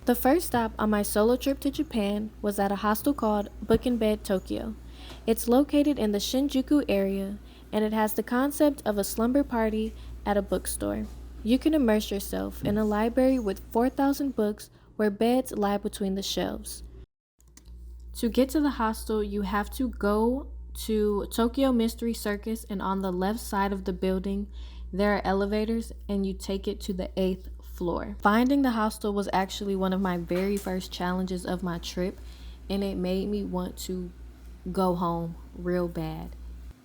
The first stop on my solo trip to Japan was at a hostel called Book and Bed Tokyo. It's located in the Shinjuku area and it has the concept of a slumber party at a bookstore. You can immerse yourself in a library with 4,000 books where beds lie between the shelves. To get to the hostel, you have to go to Tokyo Mystery Circus, and on the left side of the building, there are elevators, and you take it to the 8th floor. Finding the hostel was actually one of my very first challenges of my trip, and it made me want to go home real bad.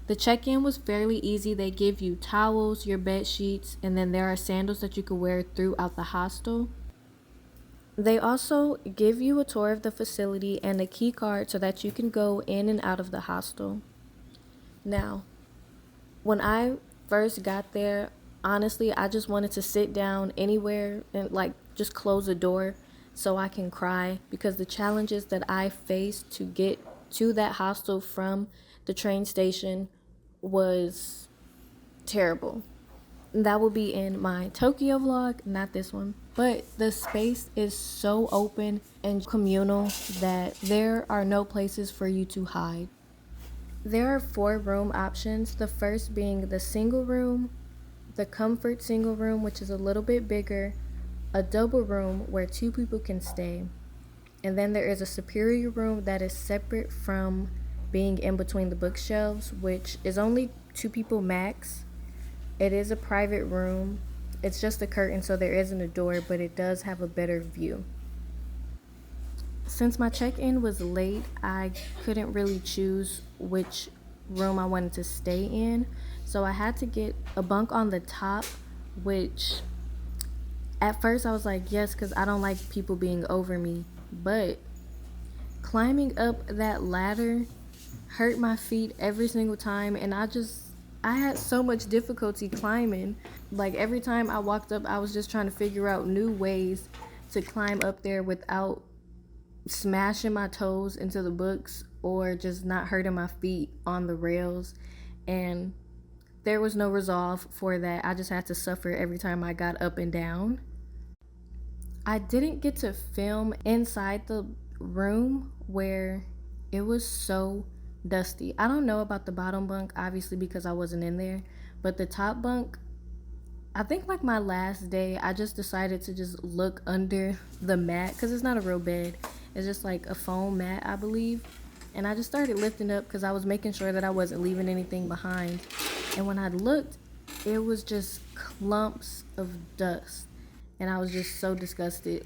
The check in was fairly easy. They give you towels, your bed sheets, and then there are sandals that you can wear throughout the hostel. They also give you a tour of the facility and a key card so that you can go in and out of the hostel. Now, when I first got there, honestly, I just wanted to sit down anywhere and like just close the door so I can cry because the challenges that I faced to get to that hostel from the train station was terrible. That will be in my Tokyo vlog, not this one. But the space is so open and communal that there are no places for you to hide. There are 4 room options, the first being the single room, the comfort single room, which is a little bit bigger, a double room where 2 people can stay, and then there is a superior room that is separate from being in between the bookshelves, which is only 2 people max. It is a private room. It's just a curtain, so there isn't a door, but it does have a better view. Since my check-in was late, I couldn't really choose which room I wanted to stay in, so I had to get a bunk on the top, which at first I was like, yes, because I don't like people being over me, but climbing up that ladder hurt my feet every single time, and I had so much difficulty climbing. Like every time I walked up, I was just trying to figure out new ways to climb up there without smashing my toes into the books or just not hurting my feet on the rails. And there was no resolve for that. I just had to suffer every time I got up and down. I didn't get to film inside the room where it was so dusty. I don't know about the bottom bunk, obviously, because I wasn't in there, but the top bunk, I think like my last day, I just decided to just look under the mat because it's not a real bed. It's just like a foam mat, I believe. And I just started lifting up because I was making sure that I wasn't leaving anything behind. And when I looked, it was just clumps of dust. And I was just so disgusted.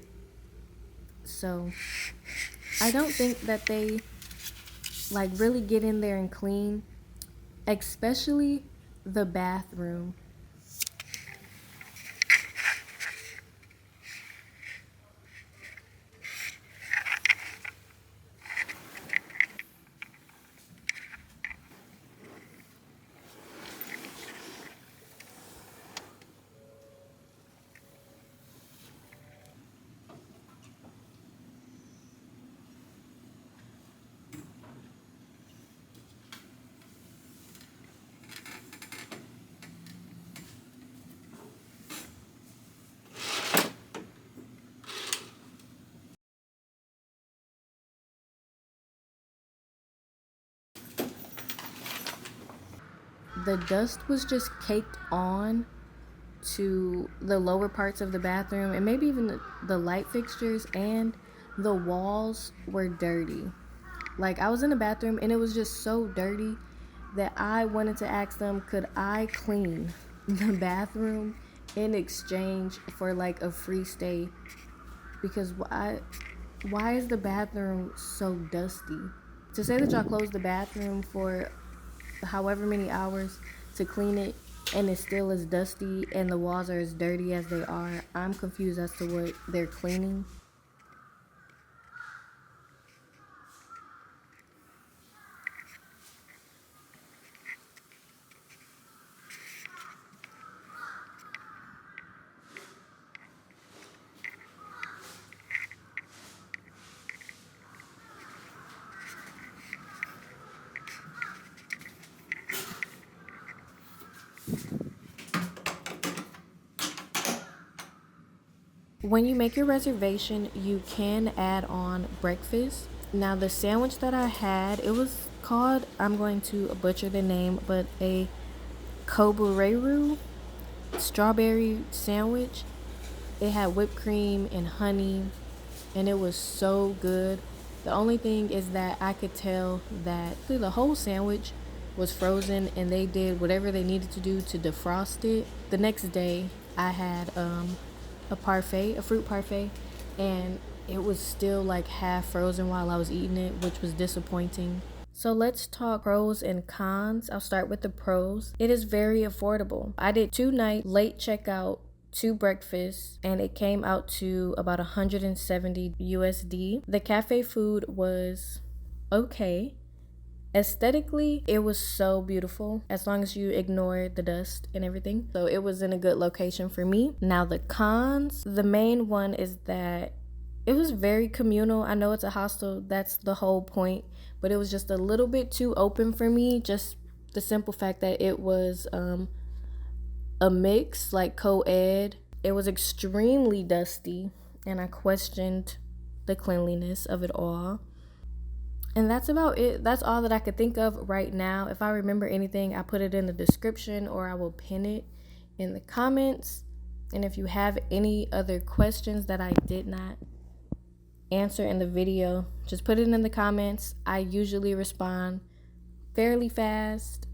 So I don't think that they like really get in there and clean, especially the bathroom. The dust was just caked on to the lower parts of the bathroom and maybe even the light fixtures, and the walls were dirty. Like I was in the bathroom and it was just so dirty that I wanted to ask them, could I clean the bathroom in exchange for like a free stay? Because why is the bathroom so dusty? To say that y'all closed the bathroom for however many hours to clean it and it's still as dusty and the walls are as dirty as they are, I'm confused as to what they're cleaning. When you make your reservation, you can add on breakfast. Now, the sandwich that I had, it was called, I'm going to butcher the name, but a kobureru strawberry sandwich. It had whipped cream and honey, and it was so good. The only thing is that I could tell that the whole sandwich was frozen, and they did whatever they needed to do to defrost it. The next day, I had a parfait, a fruit parfait, and it was still like half frozen while I was eating it, which was disappointing. So let's talk pros and cons. I'll start with the pros. It is very affordable. I did 2 nights, late checkout, 2 breakfasts, and it came out to about 170 USD. The cafe food was okay. Aesthetically, it was so beautiful as long as you ignore the dust and everything. So it was in a good location for me. Now, the cons, the main one is that it was very communal. I know it's a hostel, that's the whole point, but it was just a little bit too open for me. Just the simple fact that it was a mix, like co-ed. It was extremely dusty, and I questioned the cleanliness of it all. And that's about it. That's all that I could think of right now. If I remember anything, I put it in the description or I will pin it in the comments. And if you have any other questions that I did not answer in the video, just put it in the comments. I usually respond fairly fast.